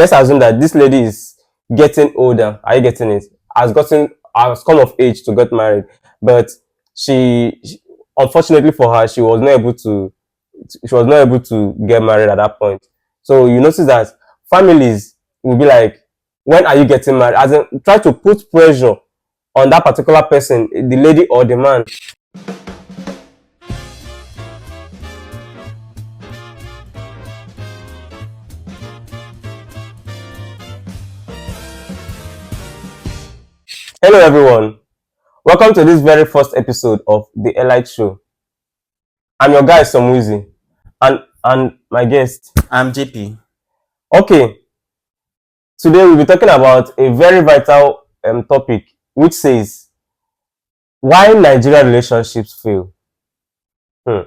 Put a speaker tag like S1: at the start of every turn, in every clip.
S1: let's assume that this lady is getting older. Are you getting it? Has come of age to get married, but she unfortunately for her, she was not able to get married at that point. So you notice that families will be like, when are you getting married? As in, try to put pressure on that particular person, the lady or the man. Hello everyone. Welcome to this very first episode of the Elite Show. I'm your guy Samuzi and my guest.
S2: I'm JP.
S1: Okay, today we'll be talking about a very vital topic which says why Nigerian relationships fail. Hmm.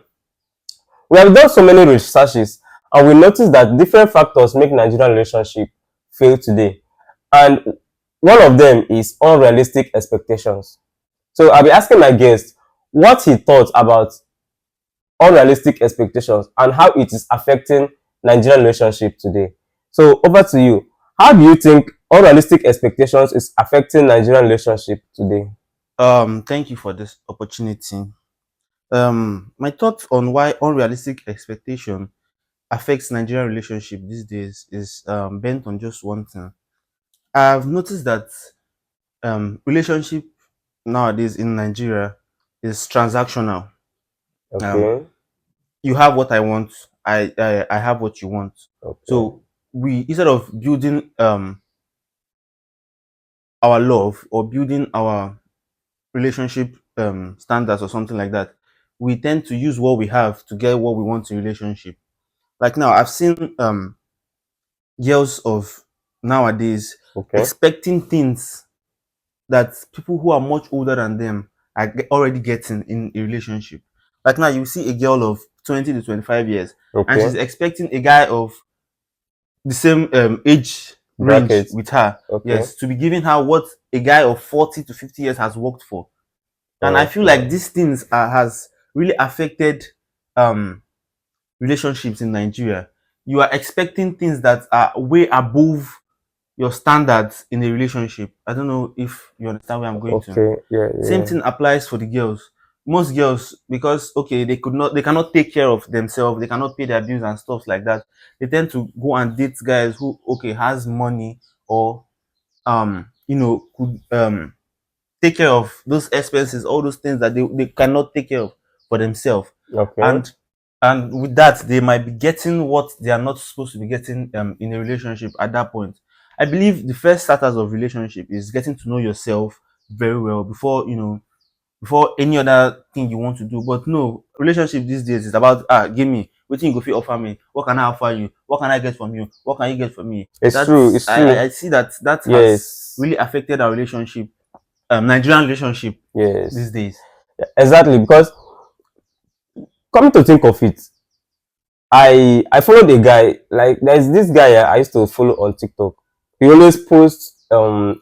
S1: We have done so many researches and we noticed that different factors make Nigerian relationship fail today. And one of them is unrealistic expectations. So I'll be asking my guest what he thought about unrealistic expectations and how it is affecting Nigerian relationship today. So over to you. How do you think unrealistic expectations is affecting Nigerian relationship today?
S2: Thank you for this opportunity. My thoughts on why unrealistic expectation affects Nigerian relationship these days is bent on just one thing. I've noticed that relationship nowadays in Nigeria is transactional. Um,
S1: Okay.
S2: you have what I want, I have what you want.
S1: Okay.
S2: So we, instead of building our love or building our relationship standards or something like that, we tend to use what we have to get what we want in relationship. Like now, I've seen girls of nowadays
S1: Okay.
S2: expecting things that people who are much older than them are already getting in a relationship. Like now, you see a girl of 20 to 25 years, and she's
S1: Okay.
S2: expecting a guy of the same age range
S1: Brackets.
S2: with her,
S1: Okay.
S2: yes, to be giving her what a guy of 40 to 50 years has worked for. And I feel like
S1: Okay.
S2: these things has really affected um relationships in Nigeria. You are expecting things that are way above your standards in a relationship. I don't know if you understand where I'm going to.
S1: Okay. Yeah.
S2: Same
S1: Yeah.
S2: thing applies for the girls. Most girls, because okay, they cannot take care of themselves, they cannot pay their bills and stuff like that. They tend to go and date guys who okay has money or could take care of those expenses, all those things that they cannot take care of for themselves.
S1: Okay.
S2: And and with that, they might be getting what they are not supposed to be getting in a relationship at that point. I believe the first starters of relationship is getting to know yourself very well before before any other thing you want to do. But no, relationship these days is about give me what you go fit offer me, what can I offer you, what can I get from you, what can you get from me.
S1: It's true.
S2: That's
S1: It's true.
S2: I see that that has
S1: Yes.
S2: really affected our relationship, Nigerian relationship
S1: Yes.
S2: these days.
S1: Exactly. Because coming to think of it, I followed a guy, like there's this guy I used to follow on TikTok. He always posts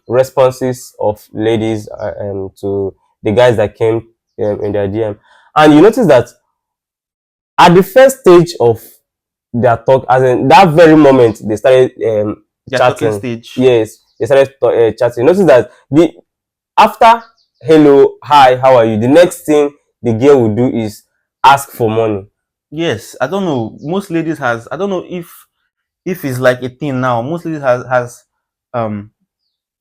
S1: responses of ladies to the guys that came in their DM, and you notice that at the first stage of their talk, as in that very moment they started
S2: Their talking
S1: chatting.
S2: stage.
S1: Yes, they started chatting. Notice that the after hello, hi, how are you? The next thing the girl will do is ask for money.
S2: Yes, I don't know. Most ladies has I don't know if it's like a thing now. Most ladies um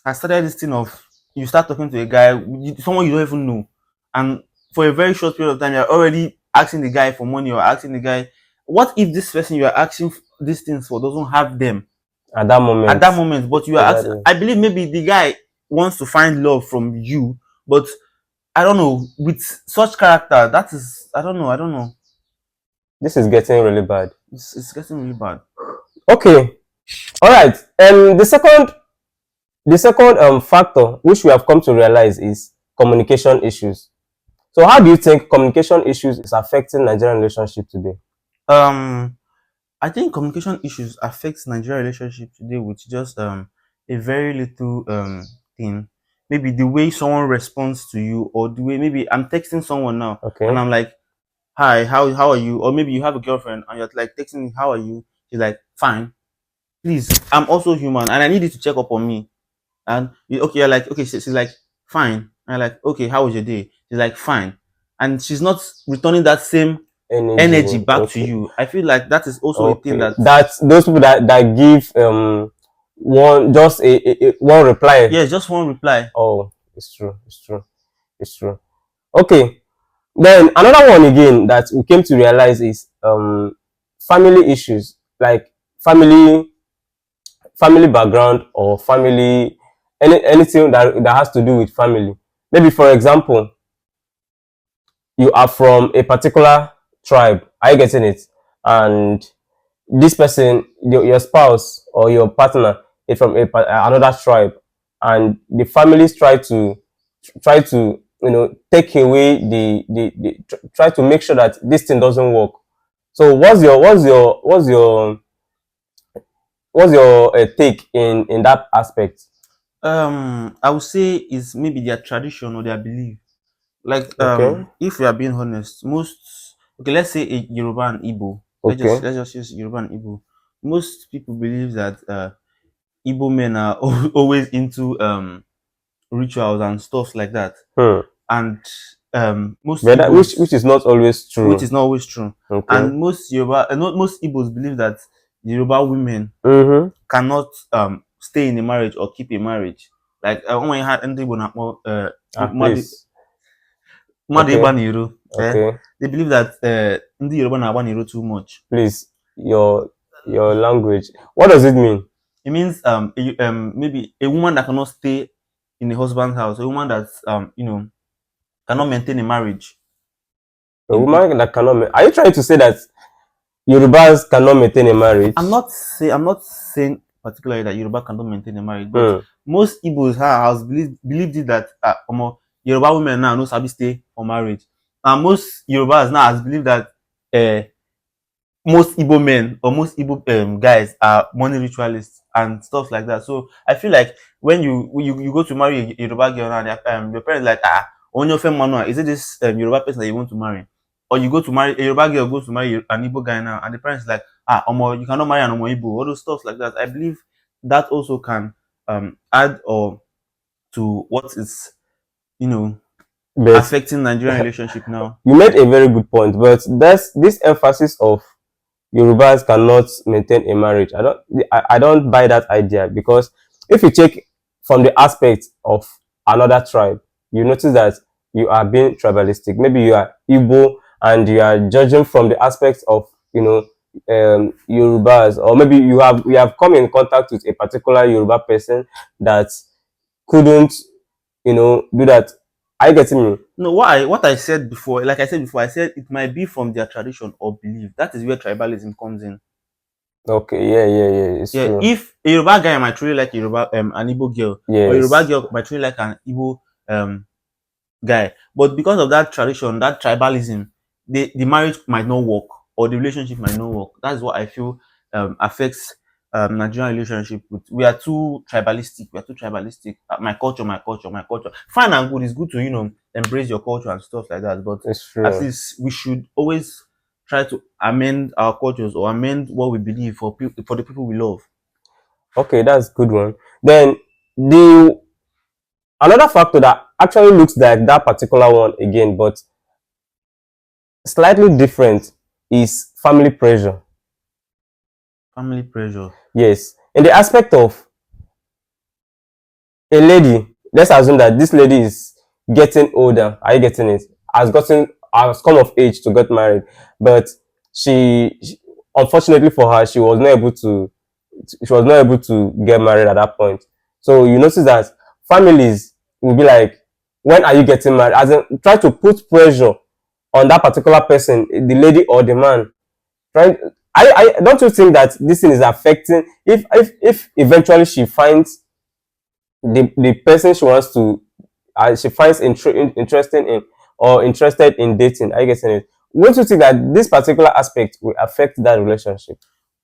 S2: has started this thing of you start talking to a guy, someone you don't even know, and for a very short period of time you're already asking the guy for money or asking the guy. What if this person you are asking these things for doesn't have them
S1: At that
S2: at
S1: moment.
S2: that moment, but you are asking?
S1: Exactly.
S2: I believe maybe the guy wants to find love from you, but I don't know, with such character, that is I don't know.
S1: This is getting really bad.
S2: It's getting really bad.
S1: Okay. All right. The second factor which we have come to realize is communication issues. So how do you think communication issues is affecting Nigerian relationship today?
S2: Um, I think communication issues affects Nigerian relationship today with just a very little thing. Maybe the way someone responds to you, or the way maybe I'm texting someone now and
S1: Okay.
S2: I'm like, "Hi, how are you?" Or maybe you have a girlfriend and you're like texting me, "How are you?" She's like, "Fine." please, I'm also human and I need you to check up on me. And okay, you're like, okay, she's like, fine. And I'm like, okay, how was your day? She's like, fine. And she's not returning that same
S1: Energy.
S2: energy back to
S1: Okay.
S2: you. I feel like that is also a thing
S1: Okay.
S2: that,
S1: That those people that give one just a one reply.
S2: yeah, just one reply.
S1: Oh, it's true. It's true. It's true. Okay. Then another one again that we came to realize is family issues, like family family background or family anything that has to do with family. Maybe for example, you are from a particular tribe. Are you getting it? And this person, your spouse or your partner is from another tribe, and the families try to take away try to make sure that this thing doesn't work. So what's your take in that aspect?
S2: I would say is maybe their tradition or their belief. Like,
S1: Okay.
S2: if we are being honest, most, okay, let's say a Yoruba and Igbo.
S1: Okay.
S2: Let's just use Yoruba and Igbo. Most people believe that Igbo men are always into rituals and stuff like that.
S1: Hmm.
S2: And most
S1: But that, which
S2: Igbos,
S1: which is not always
S2: which
S1: true.
S2: is not always true,
S1: Okay.
S2: and most Yoruba, most Igbos believe that Yoruba women
S1: Mm-hmm.
S2: cannot stay in a marriage or keep a marriage. Like, when you had ndị Igbo na-akpọ
S1: Please.
S2: mmadụ ịgba
S1: Okay.
S2: n'iro,
S1: Okay.
S2: they believe that ndị Yoruba na-agba n'iro too much.
S1: Please. Your language. What does it mean?
S2: It means maybe a woman that cannot stay in a husband's house, a woman that cannot maintain a marriage.
S1: A woman that cannot. Are you trying to say that Yorubas cannot maintain a marriage?
S2: I'm not saying particularly that Yoruba cannot maintain a marriage, but most Igbos has believed it that Yoruba women now no sabi stay for marriage, and most Yorubas now has believed that most Igbo men or most Igbo guys are money ritualists and stuff like that. So I feel like when you go to marry a Yoruba girl now, your parents like, on your family manual, is it this Yoruba person that you want to marry? Or you go to marry a Yoruba girl goes to marry an Igbo guy now, and the parents like, you cannot marry an Igbo, all those stuff like that. I believe that also can add or to what is you know
S1: But
S2: affecting Nigerian relationship now.
S1: you made a very good point. But that's this emphasis of Yorubas cannot maintain a marriage. I don't buy that idea, because if you check from the aspect of another tribe, you notice that you are being tribalistic. Maybe you are Igbo and you are judging from the aspect of Yorubas, or maybe you have come in contact with a particular Yoruba person that couldn't do that. Are you getting me?
S2: No, what I said before, like I said before, I said it might be from their tradition or belief. That is where tribalism comes in.
S1: Okay, yeah, it's
S2: Yeah,
S1: true.
S2: if a Yoruba guy might really like an Igbo girl, or a
S1: Yes.
S2: Yoruba girl might really like an Igbo guy, but because of that tradition, that tribalism, the marriage might not work or the relationship might not work. That's what I feel affects Nigerian relationship. We are too tribalistic. We are too tribalistic. My culture, my culture, my culture. Fine and good. It's good to embrace your culture and stuff like that. But
S1: It's
S2: at
S1: true.
S2: least we should always try to amend our cultures or amend what we believe for the people we love.
S1: Okay, that's a good one. Then the another factor that actually looks like that particular one again, but slightly different, is family pressure.
S2: Family pressure.
S1: Yes, in the aspect of a lady, let's assume that this lady is getting older. Are you getting it? Has come of age to get married, but unfortunately for her, she was not able to get married at that point. So you notice that families will be like, when are you getting married? As in, try to put pressure on that particular person, the lady or the man. Try, I don't you think that this thing is affecting, if eventually she finds the person she wants to, she finds interesting in, or interested in dating, are you getting it? Don't you think that this particular aspect will affect that relationship?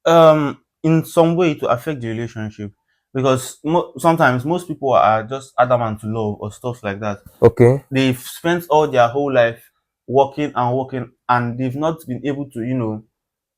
S2: In some way to affect the relationship, because sometimes most people are just adamant to love or stuff like that.
S1: Okay.
S2: They've spent all their whole life working and working, and they've not been able to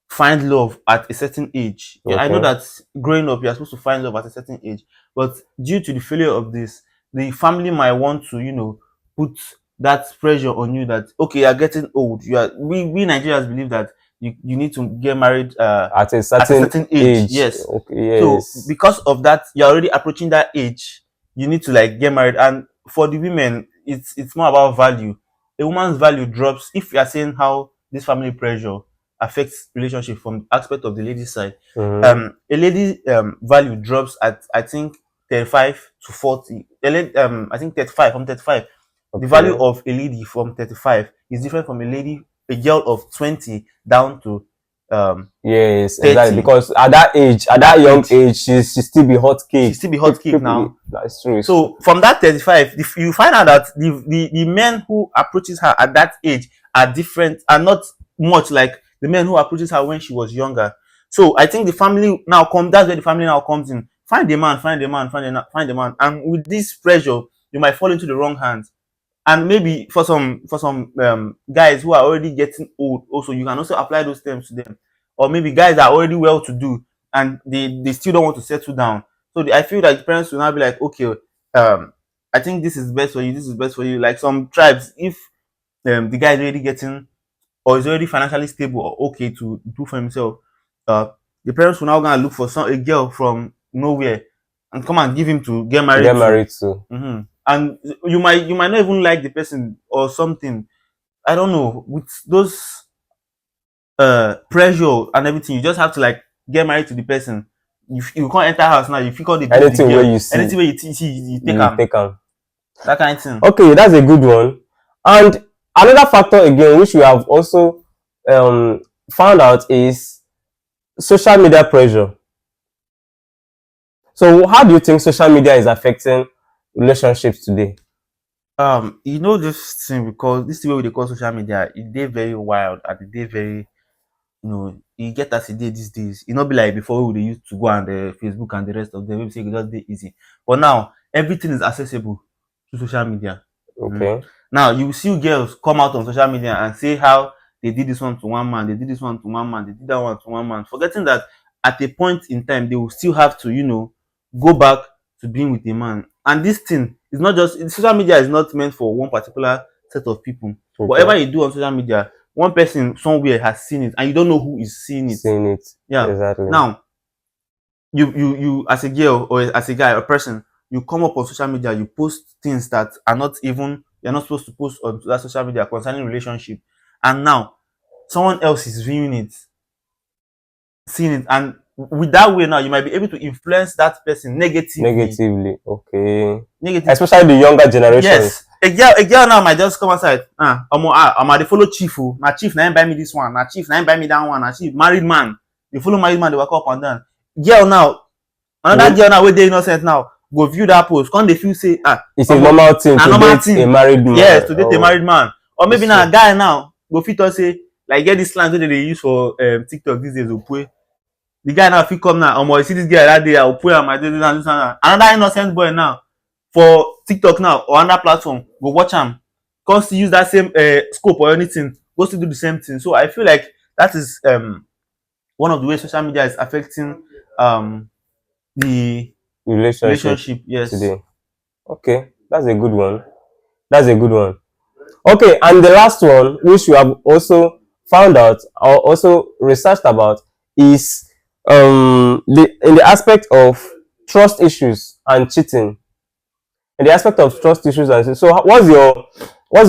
S2: find love at a certain age. Yeah, I know
S1: Okay.
S2: that growing up, you're supposed to find love at a certain age, but due to the failure of this, the family might want to, put that pressure on you that okay, you're getting old. We Nigerians believe that you need to get married
S1: At a
S2: at a
S1: certain
S2: certain age.
S1: age.
S2: Yes.
S1: Okay.
S2: So
S1: Yes.
S2: because of that, you're already approaching that age. You need to like get married, and for the women, it's more about value. A woman's value drops if you are saying how this family pressure affects relationship from the aspect of the lady's side.
S1: Mm-hmm.
S2: A lady value drops at I think 35 to 40. I think 35 from 35. The value
S1: Okay.
S2: of a lady from 35 is different from a girl of 20 down to um
S1: Yes, exactly.
S2: 30.
S1: Because at that age, at that
S2: That
S1: young
S2: age,
S1: age, she still be hot
S2: she
S1: cake.
S2: still be hot cake now.
S1: That's true. It's true.
S2: So from that 35, if you find out that the men who approaches her at that age are different, are not much like the men who approaches her when she was younger. So I think the family now come. That's where the family now comes in. Find a man, find a man, find a man. And with this pressure, you might fall into the wrong hands. And maybe for some guys who are already getting old, also you can also apply those terms to them. Or maybe guys that are already well to do and they still don't want to settle down. So I feel like parents will now be like, okay, I think this is best for you, this is best for you. Like some tribes, if the guy is already getting or is already financially stable or okay to do for himself, uh the parents will now gonna look for a girl from nowhere and come and give him to get married
S1: Get
S2: to.
S1: married to.
S2: And you might not even like the person or something. I don't know. With those pressure and everything, you just have to like get married to the person. You can't enter house now. You feel all they do with the
S1: Anything where
S2: girl.
S1: you see,
S2: Anything where you see, you take
S1: you
S2: them.
S1: take them.
S2: That kind of thing.
S1: Okay, that's a good one. And another factor again, which we have also um, found out, is social media pressure. So, how do you think social media is affecting relationships today?
S2: This thing because this is what they call social media. It dey very wild and it dey very you get as e dey these days. E no be like before wey we dey use to go and Facebook and the rest of them wey be say e go just dey easy. But now everything is accessible to social media. Mhm.
S1: Okay.
S2: Now you see girls come out on social media and say how they did this one to one man, they did this one to one man, they did that one to one man, forgetting that at a point in time they will still have to go back to being with a man. And this thing is not just social media is not meant for one particular set of people.
S1: Okay.
S2: Whatever you do on social media, one person somewhere has seen it and you don't know who is seeing it.
S1: Seeing it.
S2: Yeah.
S1: Exactly.
S2: Now, you as a girl or as a guy or person, you come up on social media, you post things that are not even you're not supposed to post on that social media concerning relationship. And now someone else is viewing it, seeing it, and with that way now you might be able to influence that person negatively.
S1: Negatively. Okay.
S2: Negative.
S1: Especially the younger generations.
S2: Yes. A girl now might just come outside. They follow chief. Na chief na him buy me this one. Na chief na him buy me that one. Na chief married man. They follow married man. They walk up and down. Girl now, another girl now wey dey innocent now go view that post. Come dey feel say
S1: It's a normal thing to
S2: normal
S1: date
S2: thing.
S1: a married man.
S2: Yes, to date a married man. Or maybe
S1: It's
S2: now
S1: true.
S2: a guy now go fit talk say like get this slang wey they use for TikTok these days. Opwe. The guy now fit come now. You see this girl that day. Opwe am I do this and this and that. Another innocent boy now for TikTok now or another platform go watch am. Come still use that same scope or anything. Go still do the same thing. So I feel like that is one of the ways social media is affecting the
S1: Relationship
S2: relationship. Yes.
S1: today. Okay, that's a good one. That's a good one. Okay, and the last one, which we have also found out or also researched about, is in the aspect of trust issues and cheating. In the aspect of trust issues and cheating. So, what's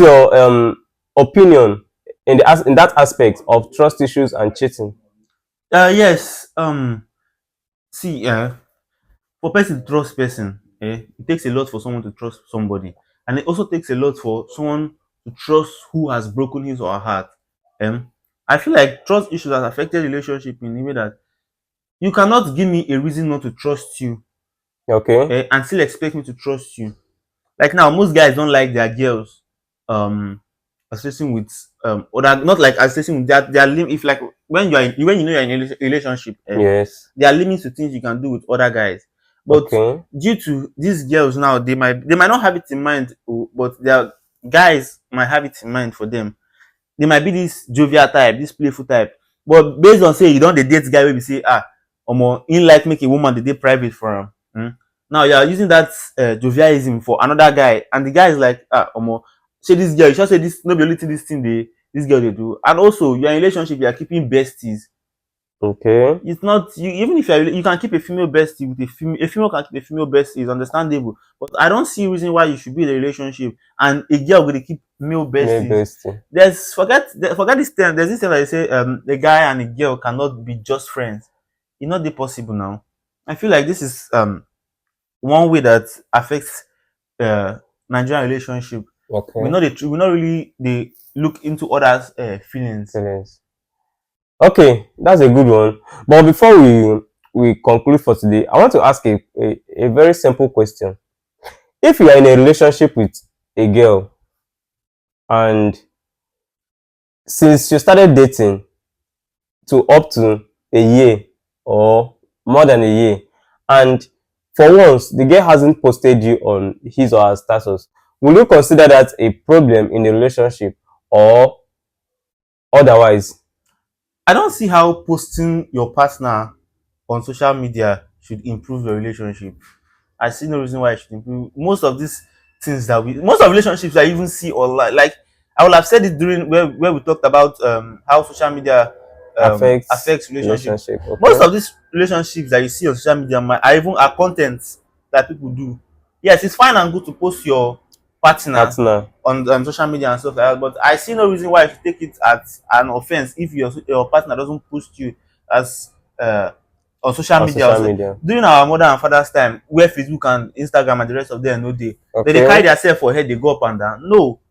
S1: your opinion in that aspect of trust issues and cheating?
S2: Yes. See, for person to trust person, it takes a lot for someone to trust somebody, and it also takes a lot for someone to trust who has broken his or her heart. I feel like trust issues has affected relationship in the way that you cannot give me a reason not to trust you,
S1: Okay.
S2: and still expect me to trust you. Like now, most guys don't like their girls associating with other, not like associating with their limit. If like when when you know you're in a relationship,
S1: Yes.
S2: there are limits to things you can do with other guys. But
S1: Okay.
S2: due to these girls now, they might not have it in mind, but their guys might have it in mind for them. They might be this jovial type, this playful type. But based on say you don't dey date guy wey be say omo in like make a woman dey dey private for am. Now you are using that jovialism for another guy, and the guy is like omo say this girl, you sure say this no be only thing this girl dey do. And also you are in relationship, you are keeping besties.
S1: Okay.
S2: It's not you, even if you can keep a female bestie with a female can keep a female bestie is understandable, but I don't see reason why you should be in a relationship and a girl will keep male
S1: Male
S2: besties.
S1: bestie.
S2: There's forget this term. There's this term that they say a guy and a girl cannot be just friends. It's not possible now. I feel like this is one way that affects Nigerian relationship.
S1: Okay.
S2: We not really they look into others' feelings.
S1: Feelings. Okay, that's a good one. But before we conclude for today, I want to ask a very simple question. If you are in a relationship with a girl and since you started dating to up to a year or more than a year, and for once the girl hasn't posted you on his or her status, will you consider that a problem in the relationship or otherwise?
S2: I don't see how posting your partner on social media should improve your relationship. I see no reason why it should improve. Most of relationships I even see online, like I will have said it during where we talked about how social media
S1: Affects
S2: affects relationship.
S1: relationship.
S2: Most
S1: Okay.
S2: of these relationships that you see on social media are even are content that people do. Yes, it's fine and good to post your partner
S1: Partner.
S2: on social media and stuff like that, but I see no reason why you should take it as an offense if your partner doesn't post you as on social
S1: On
S2: media.
S1: social media.
S2: During our mother and father's time, where Facebook and Instagram and the rest of them no dey, they carry
S1: Okay.
S2: themselves for head, they go up and down. No,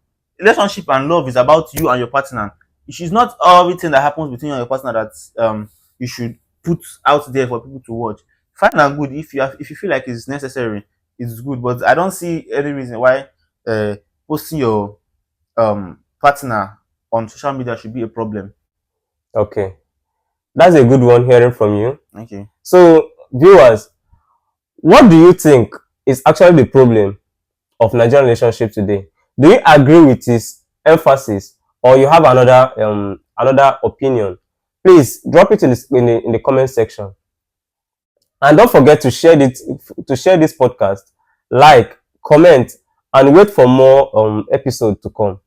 S2: relationship and love is about you and your partner. It is not everything that happens between you and your partner that you should put out there for people to watch. Fine and good if you feel like it's necessary, it's good. But I don't see any reason why uh, posting your partner on social media should be a problem.
S1: Okay. That's a good one hearing from you.
S2: Okay.
S1: So, viewers, what do you think is actually the problem of Nigerian relationship today? Do you agree with his emphasis, or you have another opinion? Please drop it in the comment section, and don't forget to share this podcast, like, comment, and wait for more episodes to come.